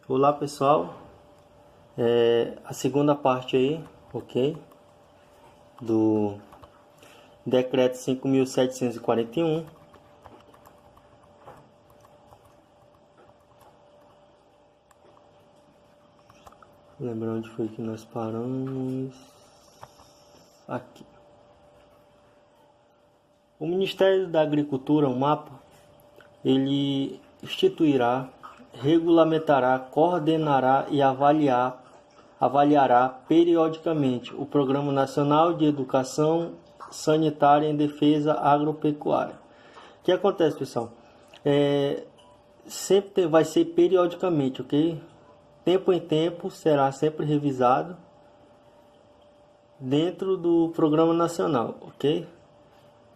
Olá pessoal, a segunda parte aí, ok, do decreto 5.741. Lembrar onde foi que nós paramos? Aqui. O Ministério da Agricultura, o MAPA, ele instituirá, regulamentará, coordenará e avaliará periodicamente o Programa Nacional de Educação Sanitária em Defesa Agropecuária. O que acontece, pessoal? Sempre vai ser periodicamente, ok? Tempo em tempo será sempre revisado dentro do Programa Nacional, ok?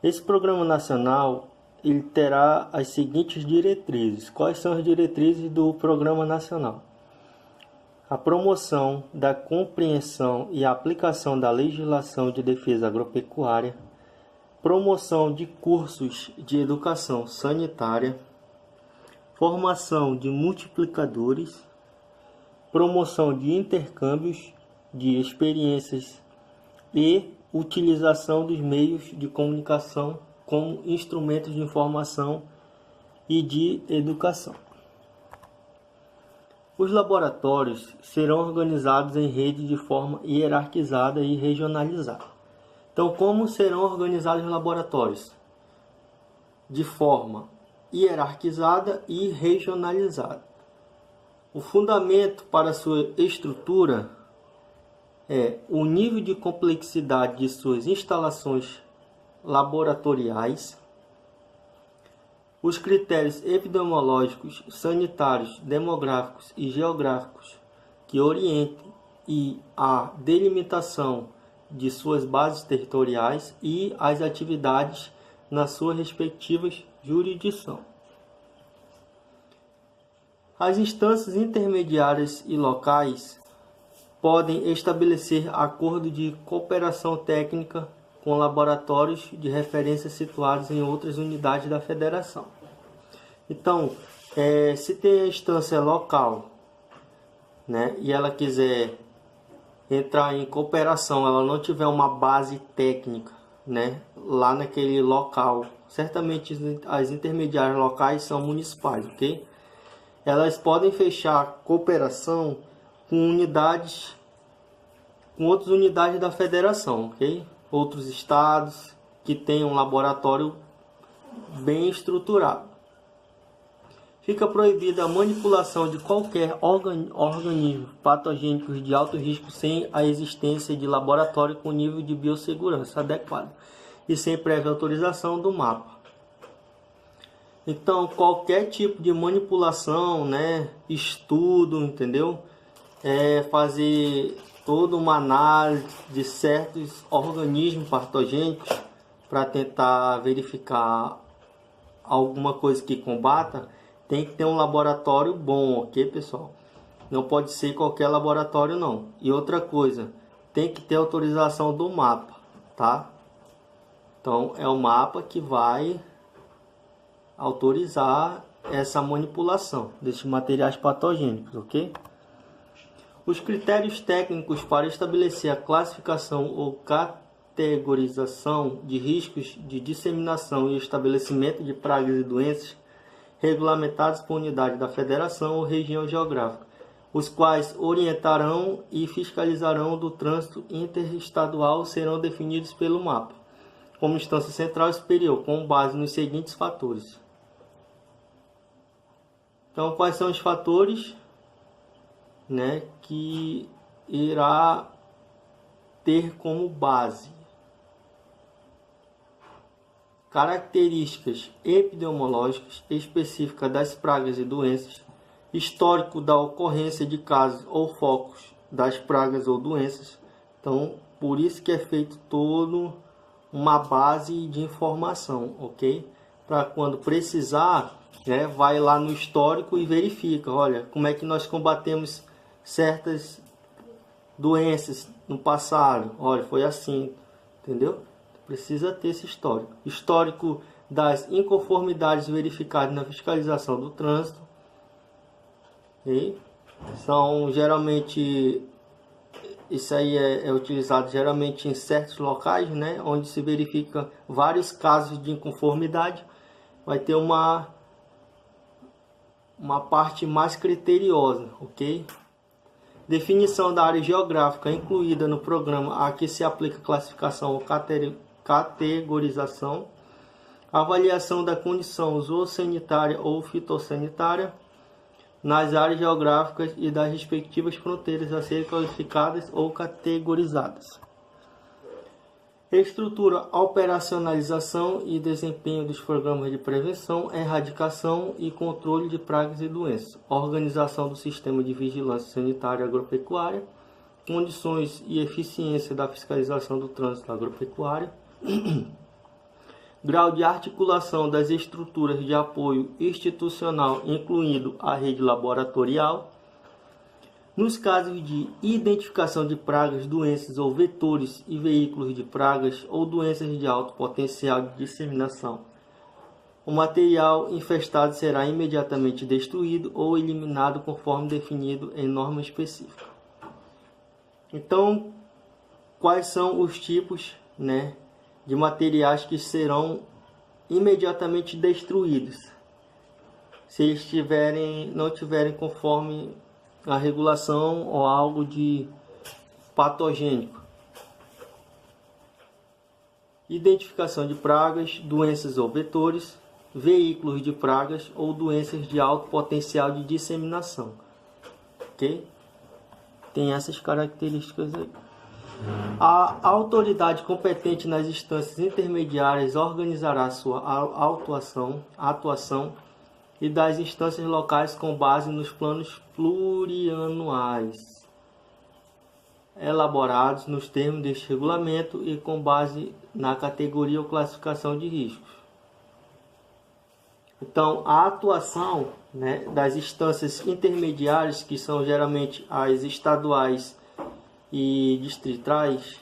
Esse Programa Nacional ele terá as seguintes diretrizes. Quais são as diretrizes do Programa Nacional? A promoção da compreensão e aplicação da legislação de defesa agropecuária, promoção de cursos de educação sanitária, formação de multiplicadores, promoção de intercâmbios de experiências e utilização dos meios de comunicação como instrumentos de informação e de educação. Os laboratórios serão organizados em rede de forma hierarquizada e regionalizada. Então, como serão organizados os laboratórios? De forma hierarquizada e regionalizada. O fundamento para sua estrutura é o nível de complexidade de suas instalações laboratoriais, os critérios epidemiológicos, sanitários, demográficos e geográficos que orientem e a delimitação de suas bases territoriais e as atividades nas suas respectivas jurisdições. As instâncias intermediárias e locais podem estabelecer acordo de cooperação técnica com laboratórios de referência situados em outras unidades da federação. Então, se tem a instância local, né, e ela quiser entrar em cooperação, ela não tiver uma base técnica, né, lá naquele local, certamente as intermediárias locais são municipais, ok? Elas podem fechar cooperação com unidades, com outras unidades da federação, ok? Outros estados que tenham um laboratório bem estruturado. Fica proibida a manipulação de qualquer organismo patogênico de alto risco sem a existência de laboratório com nível de biossegurança adequado e sem prévia autorização do MAPA. Então, qualquer tipo de manipulação, né, estudo, entendeu? Fazer toda uma análise de certos organismos patogênicos para tentar verificar alguma coisa que combata, tem que ter um laboratório bom, ok, pessoal? Não pode ser qualquer laboratório, não. E outra coisa, tem que ter autorização do MAPA, tá? Então, é o MAPA que vai autorizar essa manipulação desses materiais patogênicos, ok? Os critérios técnicos para estabelecer a classificação ou categorização de riscos de disseminação e estabelecimento de pragas e doenças regulamentados por unidade da federação ou região geográfica, os quais orientarão e fiscalizarão do trânsito interestadual serão definidos pelo MAPA, como instância central e superior, com base nos seguintes fatores. Então, quais são os fatores, né, que irá ter como base? Características epidemiológicas específicas das pragas e doenças, histórico da ocorrência de casos ou focos das pragas ou doenças. Então, por isso que é feito todo uma base de informação, ok? Para quando precisar, né, vai lá no histórico e verifica, olha, como é que nós combatemos certas doenças no passado, olha, foi assim, entendeu? Precisa ter esse histórico. Histórico das inconformidades verificadas na fiscalização do trânsito. E São geralmente, isso aí é utilizado geralmente em certos locais, né, onde se verifica vários casos de inconformidade. Vai ter uma parte mais criteriosa, ok? Definição da área geográfica incluída no programa a que se aplica classificação ou categorização. Avaliação da condição zoossanitária ou fitossanitária nas áreas geográficas e das respectivas fronteiras a serem classificadas ou categorizadas. Estrutura, operacionalização e desempenho dos programas de prevenção, erradicação e controle de pragas e doenças. Organização do sistema de vigilância sanitária agropecuária. Condições e eficiência da fiscalização do trânsito agropecuário. Grau de articulação das estruturas de apoio institucional, incluindo a rede laboratorial. Nos casos de identificação de pragas, doenças ou vetores e veículos de pragas ou doenças de alto potencial de disseminação, o material infestado será imediatamente destruído ou eliminado conforme definido em norma específica. Então, quais são os tipos, né, de materiais que serão imediatamente destruídos se eles não tiverem conforme a regulação ou algo de patogênico? Identificação de pragas, doenças ou vetores, veículos de pragas ou doenças de alto potencial de disseminação. Ok? Tem essas características aí. A autoridade competente nas instâncias intermediárias organizará sua atuação e das instâncias locais com base nos planos plurianuais elaborados nos termos deste regulamento e com base na categoria ou classificação de riscos. Então, a atuação, né, das instâncias intermediárias, que são geralmente as estaduais e distritais,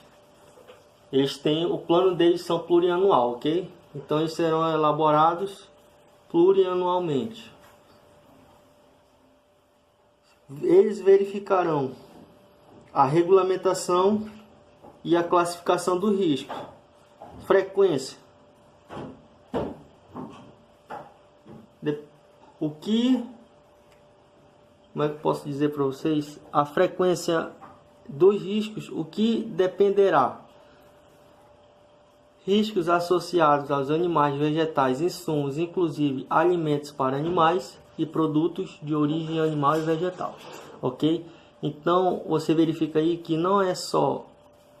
eles têm, o plano deles são plurianual, ok? Então eles serão elaborados plurianualmente. Eles verificarão a regulamentação e a classificação do risco, frequência, como é que eu posso dizer para vocês, a frequência dos riscos, o que dependerá. Riscos associados aos animais, vegetais, insumos, inclusive alimentos para animais e produtos de origem animal e vegetal, ok? Então você verifica aí que não é só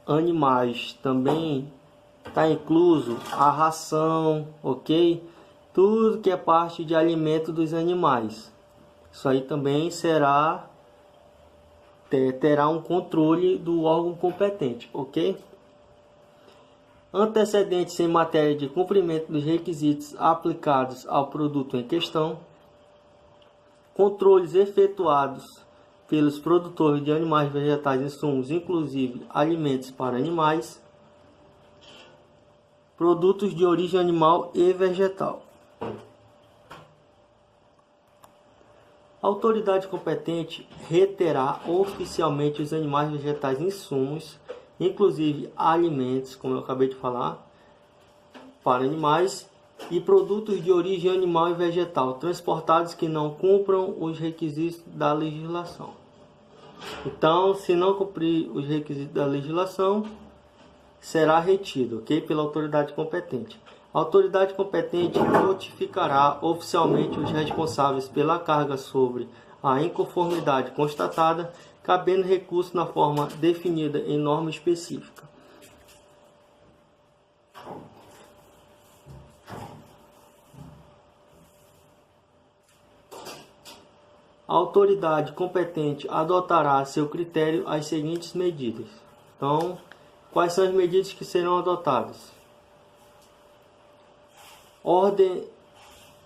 animais, também está incluso a ração, ok? Tudo que é parte de alimento dos animais. Isso aí também terá um controle do órgão competente, ok? Antecedentes em matéria de cumprimento dos requisitos aplicados ao produto em questão. Controles efetuados pelos produtores de animais, vegetais e insumos, inclusive alimentos para animais. Produtos de origem animal e vegetal. A autoridade competente reterá oficialmente os animais, vegetais e insumos, inclusive alimentos, como eu acabei de falar, para animais e produtos de origem animal e vegetal, transportados que não cumpram os requisitos da legislação. Então, se não cumprir os requisitos da legislação, será retido, ok? Pela autoridade competente. A autoridade competente notificará oficialmente os responsáveis pela carga sobre a inconformidade constatada, cabendo recurso na forma definida em norma específica. A autoridade competente adotará a seu critério as seguintes medidas. Então, quais são as medidas que serão adotadas?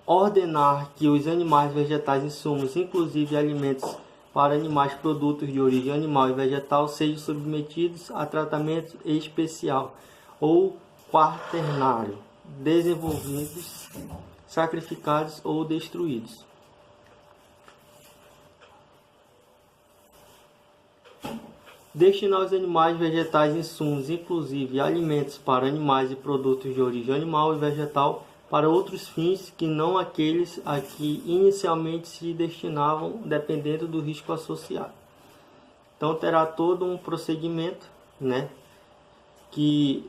Ordenar que os animais, vegetais, insumos, inclusive alimentos para animais, produtos de origem animal e vegetal, sejam submetidos a tratamento especial ou quaternário, desenvolvidos, sacrificados ou destruídos. destinar os animais, vegetais, insumos, inclusive alimentos para animais e produtos de origem animal e vegetal, para outros fins que não aqueles a que inicialmente se destinavam, dependendo do risco associado. Então terá todo um procedimento, né, que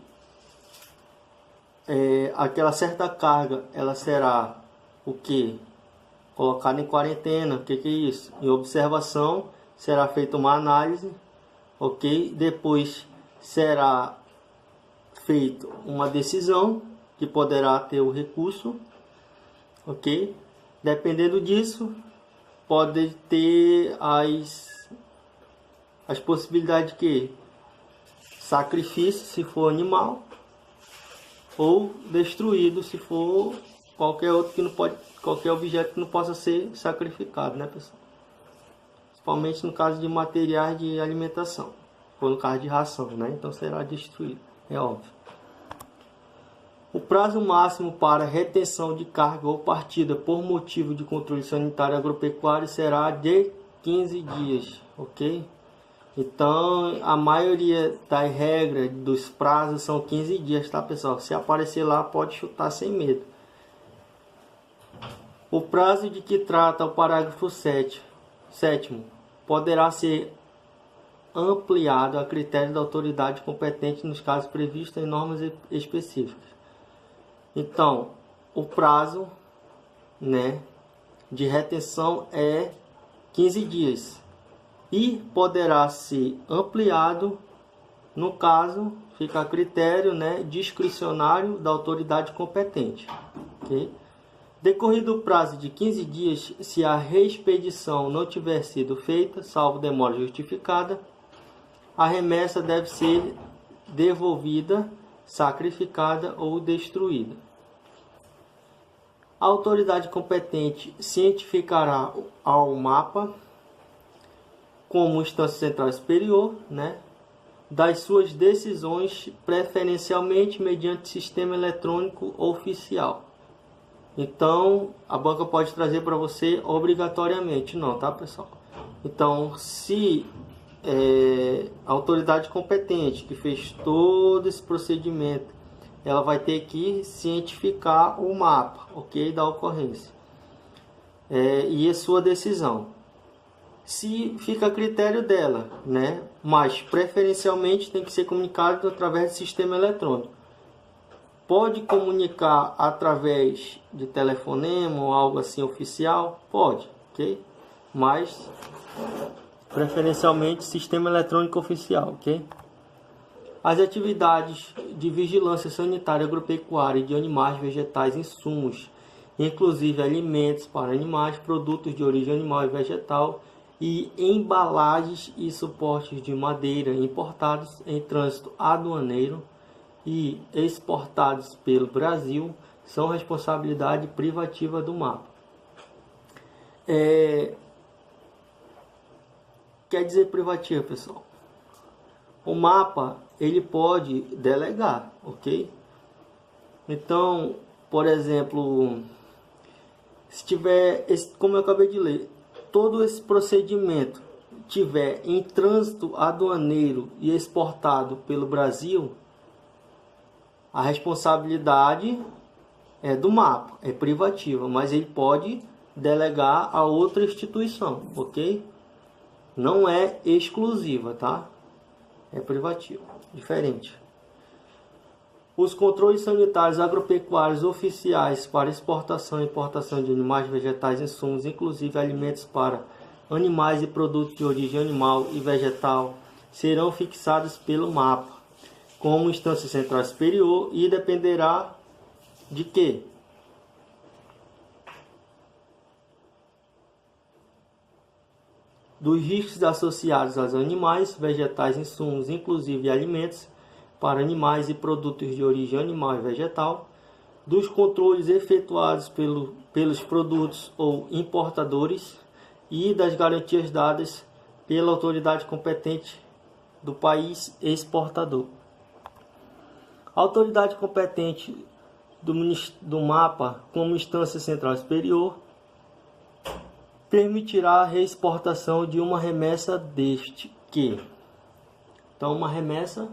aquela certa carga ela será o que? Colocada em quarentena. O que é isso? Em observação, será feita uma análise, ok? Depois será feita uma decisão que poderá ter o recurso, ok? Dependendo disso, pode ter as possibilidades de que sacrifício se for animal, ou destruído se for qualquer outro que não pode, qualquer objeto que não possa ser sacrificado, né, pessoal? Principalmente no caso de materiais de alimentação, ou no caso de ração, né? Então será destruído, é óbvio. O prazo máximo para retenção de carga ou partida por motivo de controle sanitário agropecuário será de 15 dias, ok? Então, a maioria das regras dos prazos são 15 dias, tá, pessoal? Se aparecer lá, pode chutar sem medo. O prazo de que trata o parágrafo 7º poderá ser ampliado a critério da autoridade competente nos casos previstos em normas específicas. Então, o prazo, né, de retenção é 15 dias. E poderá ser ampliado, no caso, fica a critério, né, discricionário da autoridade competente. Okay? Decorrido o prazo de 15 dias, se a reexpedição não tiver sido feita, salvo demora justificada, a remessa deve ser devolvida, sacrificada ou destruída. A autoridade competente cientificará ao MAPA, como instância central superior, né, das suas decisões, preferencialmente mediante sistema eletrônico oficial. Então, a banca pode trazer para você obrigatoriamente, não, tá, pessoal? Então, se a autoridade competente que fez todo esse procedimento, ela vai ter que cientificar o mapa, ok, da ocorrência, e a sua decisão. Se fica a critério dela, né? Mas preferencialmente tem que ser comunicado através de sistema eletrônico. Pode comunicar através de telefonema ou algo assim oficial? Pode, ok? Mas preferencialmente sistema eletrônico oficial, ok? As atividades de vigilância sanitária agropecuária de animais, vegetais, insumos, inclusive alimentos para animais, produtos de origem animal e vegetal, e embalagens e suportes de madeira importados em trânsito aduaneiro e exportados pelo Brasil são responsabilidade privativa do MAPA. Quer dizer privativa, pessoal? O MAPA ele pode delegar, ok? Então, por exemplo, se tiver, como eu acabei de ler, todo esse procedimento tiver em trânsito aduaneiro e exportado pelo Brasil, a responsabilidade é do MAPA, é privativa, mas ele pode delegar a outra instituição, ok? Não é exclusiva, tá? É privativa, diferente. Os controles sanitários agropecuários oficiais para exportação e importação de animais, vegetais, insumos, inclusive alimentos para animais e produtos de origem animal e vegetal, serão fixados pelo MAPA, como instância central superior, e dependerá de quê? Dos riscos associados aos animais, vegetais, insumos, inclusive alimentos para animais e produtos de origem animal e vegetal, dos controles efetuados pelos produtos ou importadores e das garantias dadas pela autoridade competente do país exportador. A autoridade competente do MAPA, como instância central superior, permitirá a reexportação de uma remessa desde que Então, uma remessa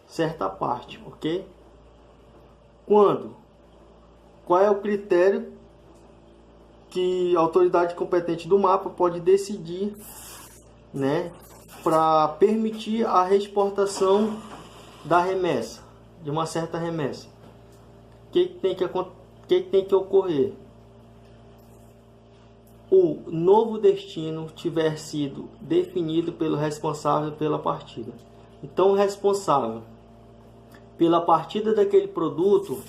certa parte, ok? Quando? Qual é o critério que a autoridade competente do mapa pode decidir, né, para permitir a reexportação da remessa, de uma certa remessa? O que tem que ocorrer? O novo destino tiver sido definido pelo responsável pela partida. Então, o responsável pela partida daquele produto,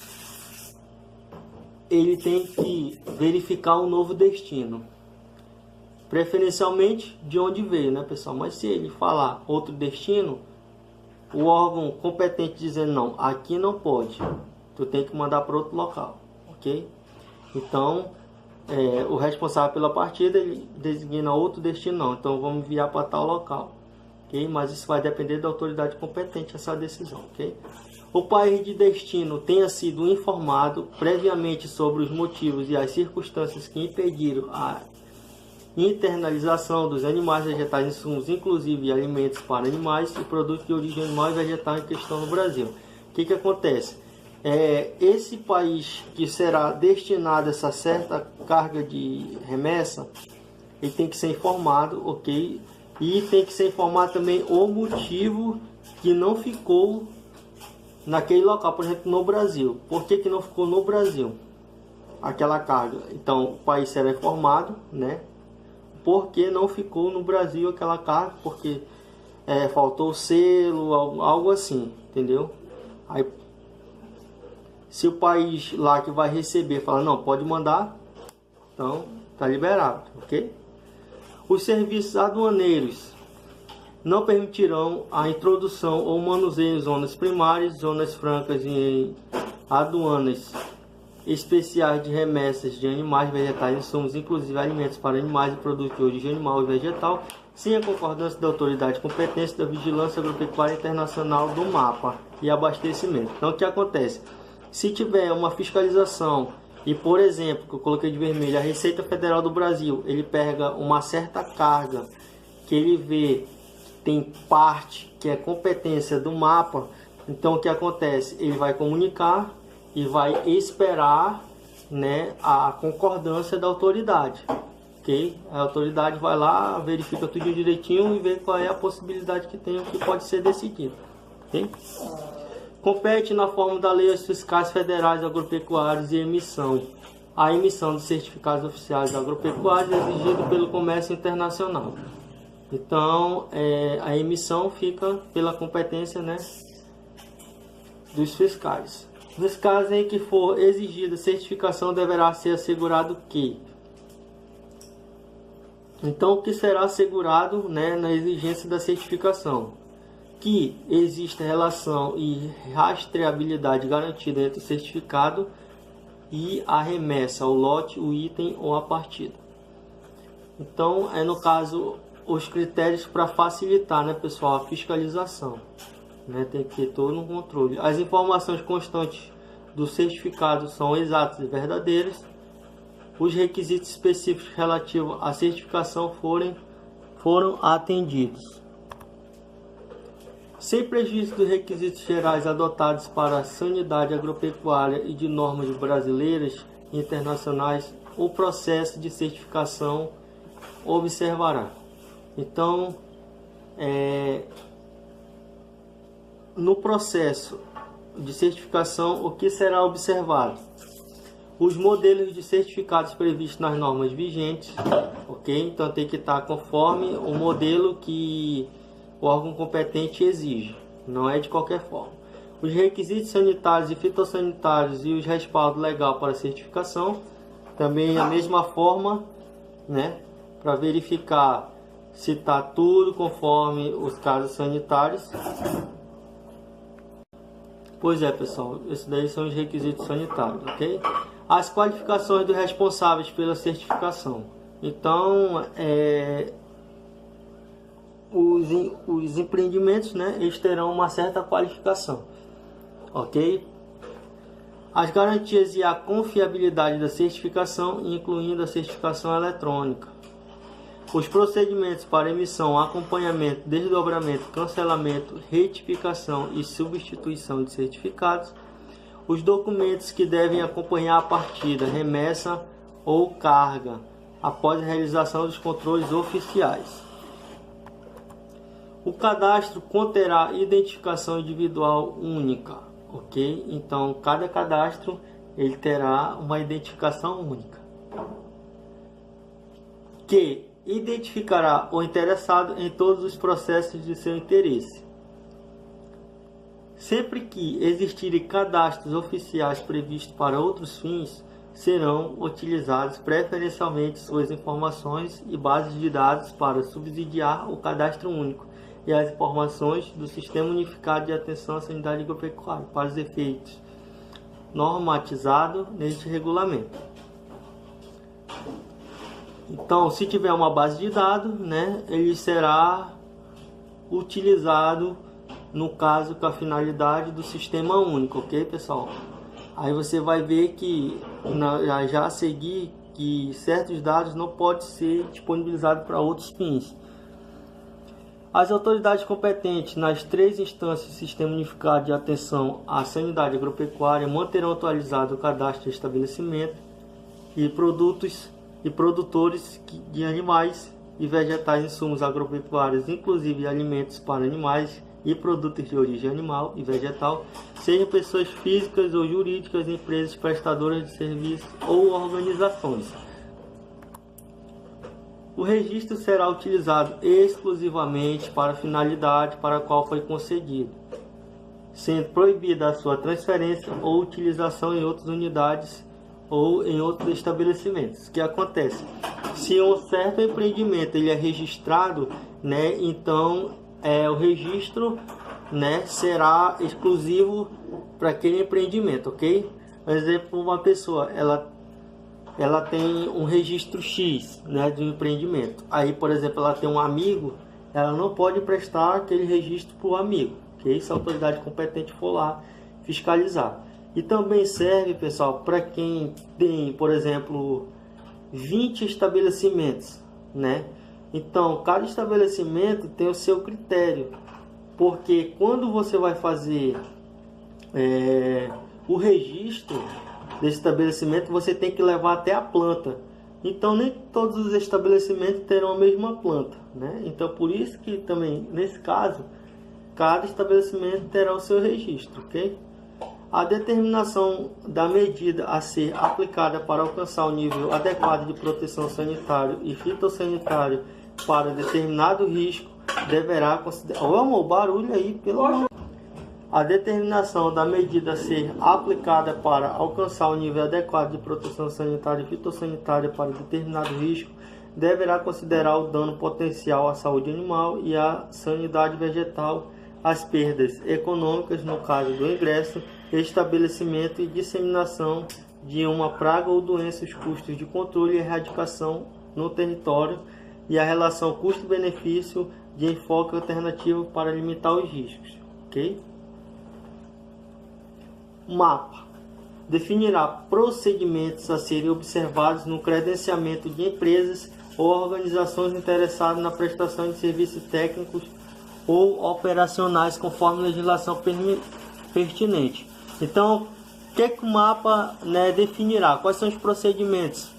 ele tem que verificar um novo destino, preferencialmente de onde veio, né, pessoal? Mas se ele falar outro destino, o órgão competente dizendo não, aqui não pode, tu tem que mandar para outro local, ok? Então, o responsável pela partida, ele designa outro destino, não, então vamos enviar para tal local, ok? Mas isso vai depender da autoridade competente, essa decisão, ok? O país de destino tenha sido informado previamente sobre os motivos e as circunstâncias que impediram a internalização dos animais, vegetais, insumos, inclusive alimentos para animais e produtos de origem animal e vegetal em questão no Brasil. O que acontece? Esse país que será destinado a essa certa carga de remessa, ele tem que ser informado, ok? E tem que ser informado também o motivo que não ficou naquele local, por exemplo, no Brasil. Por que não ficou no Brasil aquela carga? Então, o país será informado, né? Por que não ficou no Brasil aquela carga? Porque faltou selo, algo assim, entendeu? Aí, se o país lá que vai receber fala, não, pode mandar, então tá liberado, ok? Os serviços aduaneiros não permitirão a introdução ou manuseio em zonas primárias, zonas francas e em aduanas especiais de remessas de animais, vegetais, insumos, inclusive alimentos para animais e produtos de origem animal e vegetal, sem a concordância da autoridade competente da Vigilância Agropecuária Internacional do MAPA e abastecimento. Então, o que acontece? Se tiver uma fiscalização e, por exemplo, que eu coloquei de vermelho, a Receita Federal do Brasil, ele pega uma certa carga que ele vê tem parte que é competência do mapa, então o que acontece? Ele vai comunicar e vai esperar, né, a concordância da autoridade, ok? A autoridade vai lá, verifica tudo direitinho e vê qual é a possibilidade que tem, o que pode ser decidido, ok? Compete na forma da lei aos fiscais federais agropecuários e a emissão de certificados oficiais agropecuários exigido pelo comércio internacional. Então, a emissão fica pela competência, né, dos fiscais. Nos casos em que for exigida certificação, deverá ser assegurado que... Então, o que será assegurado, né, na exigência da certificação? Que exista relação e rastreabilidade garantida entre o certificado e a remessa, o lote, o item ou a partida. Então, no caso... os critérios para facilitar, né, pessoal, a fiscalização, né, tem que ter todo um controle. As informações constantes do certificado são exatas e verdadeiras. Os requisitos específicos relativos à certificação foram atendidos. Sem prejuízo dos requisitos gerais adotados para a sanidade agropecuária e de normas brasileiras e internacionais, o processo de certificação observará. Então, no processo de certificação, o que será observado? Os modelos de certificados previstos nas normas vigentes, ok? Então, tem que estar conforme o modelo que o órgão competente exige, não é de qualquer forma. Os requisitos sanitários e fitossanitários e os respaldos legal para certificação, também a mesma forma, né? Para verificar se está tudo conforme os casos sanitários. Pois é, pessoal, esses daí são os requisitos sanitários, ok? As qualificações dos responsáveis pela certificação. Então, os empreendimentos, né, eles terão uma certa qualificação, ok? As garantias e a confiabilidade da certificação, incluindo a certificação eletrônica. Os procedimentos para emissão, acompanhamento, desdobramento, cancelamento, retificação e substituição de certificados. Os documentos que devem acompanhar a partida, remessa ou carga, após a realização dos controles oficiais. O cadastro conterá identificação individual única, ok? Então, cada cadastro ele terá uma identificação única, que identificará o interessado em todos os processos de seu interesse. Sempre que existirem cadastros oficiais previstos para outros fins, serão utilizados preferencialmente suas informações e bases de dados para subsidiar o cadastro único e as informações do Sistema Unificado de Atenção Sanitária Agropecuária para os efeitos normatizado neste regulamento. Então, se tiver uma base de dados, né, ele será utilizado no caso com a finalidade do sistema único, ok, pessoal? Aí você vai ver que já a seguir que certos dados não podem ser disponibilizados para outros fins. As autoridades competentes nas 3 instâncias do Sistema Unificado de Atenção à Sanidade Agropecuária manterão atualizado o cadastro de estabelecimento e produtos e produtores de animais e vegetais, insumos agropecuários, inclusive alimentos para animais e produtos de origem animal e vegetal, sejam pessoas físicas ou jurídicas, empresas prestadoras de serviços ou organizações. O registro será utilizado exclusivamente para a finalidade para a qual foi concedido, sendo proibida a sua transferência ou utilização em outras unidades ou em outros estabelecimentos. O que acontece? Se um certo empreendimento ele é registrado, né, então o registro, né, será exclusivo para aquele empreendimento, ok? Por exemplo, uma pessoa ela tem um registro X, né, de um empreendimento. Aí, por exemplo, ela tem um amigo, ela não pode prestar aquele registro para o amigo, ok? Se a autoridade competente for lá fiscalizar. E também serve, pessoal, para quem tem, por exemplo, 20 estabelecimentos, né? Então, cada estabelecimento tem o seu critério, porque quando você vai fazer o registro desse estabelecimento, você tem que levar até a planta. Então, nem todos os estabelecimentos terão a mesma planta, né? Então, por isso que também, nesse caso, cada estabelecimento terá o seu registro, ok? A determinação da medida a ser aplicada para alcançar o nível adequado de proteção sanitária e fitossanitária para determinado risco deverá considerar... Olha o barulho aí, pelo amor. A determinação da medida a ser aplicada para alcançar o nível adequado de proteção sanitária e fitossanitária para determinado risco deverá considerar o dano potencial à saúde animal e à sanidade vegetal, as perdas econômicas no caso do ingresso, estabelecimento e disseminação de uma praga ou doença, os custos de controle e erradicação no território e a relação custo-benefício de enfoque alternativo para limitar os riscos, ok? O mapa definirá procedimentos a serem observados no credenciamento de empresas ou organizações interessadas na prestação de serviços técnicos ou operacionais conforme a legislação pertinente. Então, o que o mapa, né, definirá? Quais são os procedimentos?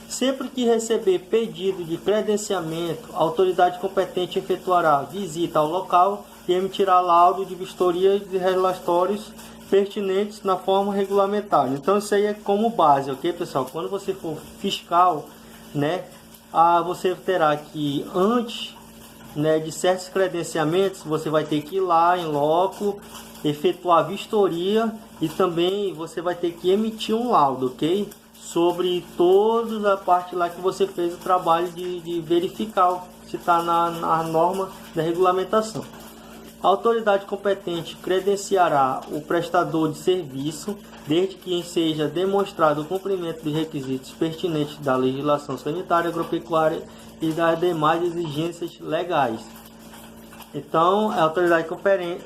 Sempre que receber pedido de credenciamento, a autoridade competente efetuará visita ao local e emitirá laudo de vistoria e relatórios pertinentes na forma regulamentar. Então, isso aí é como base, ok, pessoal? Quando você for fiscal, né, você terá que, antes, né, de certos credenciamentos, você vai ter que ir lá em loco, efetuar a vistoria e também você vai ter que emitir um laudo, ok? Sobre toda a parte lá que você fez o trabalho de verificar se está na norma da regulamentação. A autoridade competente credenciará o prestador de serviço, desde que seja demonstrado o cumprimento dos requisitos pertinentes da legislação sanitária agropecuária e das demais exigências legais. Então, a autoridade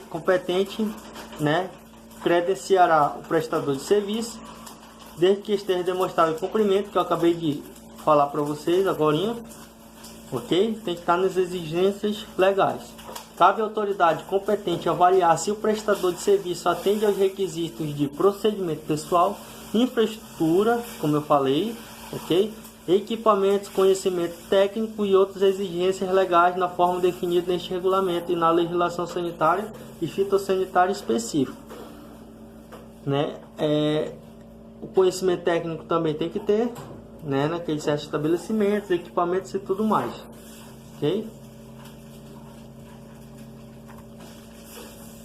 competente, né, credenciará o prestador de serviço, desde que esteja demonstrado o cumprimento, que eu acabei de falar para vocês agora, ok? Tem que estar nas exigências legais. Cabe à autoridade competente avaliar se o prestador de serviço atende aos requisitos de procedimento pessoal, infraestrutura, como eu falei, ok? Equipamentos, conhecimento técnico e outras exigências legais na forma definida neste regulamento e na legislação sanitária e fitossanitária específica, né? O conhecimento técnico também tem que ter, né? Naqueles certos estabelecimentos, equipamentos e tudo mais, ok?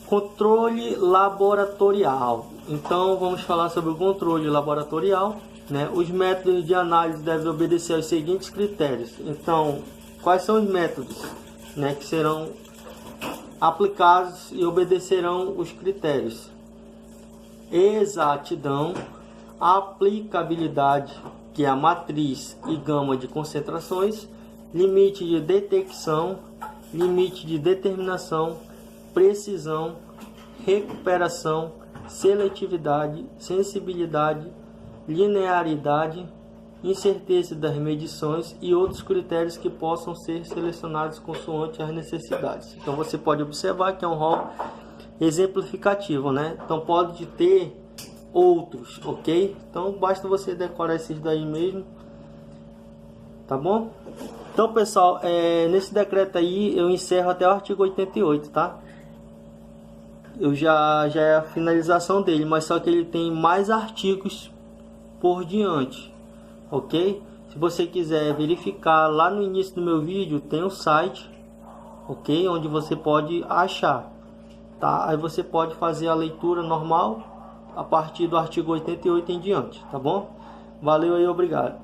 Controle laboratorial. Então vamos falar sobre o controle laboratorial, né? Os métodos de análise devem obedecer aos seguintes critérios. Então, quais são os métodos, né, que serão aplicados e obedecerão os critérios? Exatidão, aplicabilidade, que é a matriz e gama de concentrações, limite de detecção, limite de determinação, precisão, recuperação, seletividade, sensibilidade, linearidade, incerteza das medições e outros critérios que possam ser selecionados consoante as necessidades. Então você pode observar que é um rol exemplificativo, né? Então pode ter outros, ok? Então basta você decorar esses daí mesmo, tá bom? Então pessoal, nesse decreto aí eu encerro até o artigo 88, tá? Eu já é a finalização dele, mas só que ele tem mais artigos por diante, ok? Se você quiser verificar, lá no início do meu vídeo tem um site, ok? Onde você pode achar, tá? Aí você pode fazer a leitura normal a partir do artigo 88 em diante, tá bom? Valeu aí, obrigado.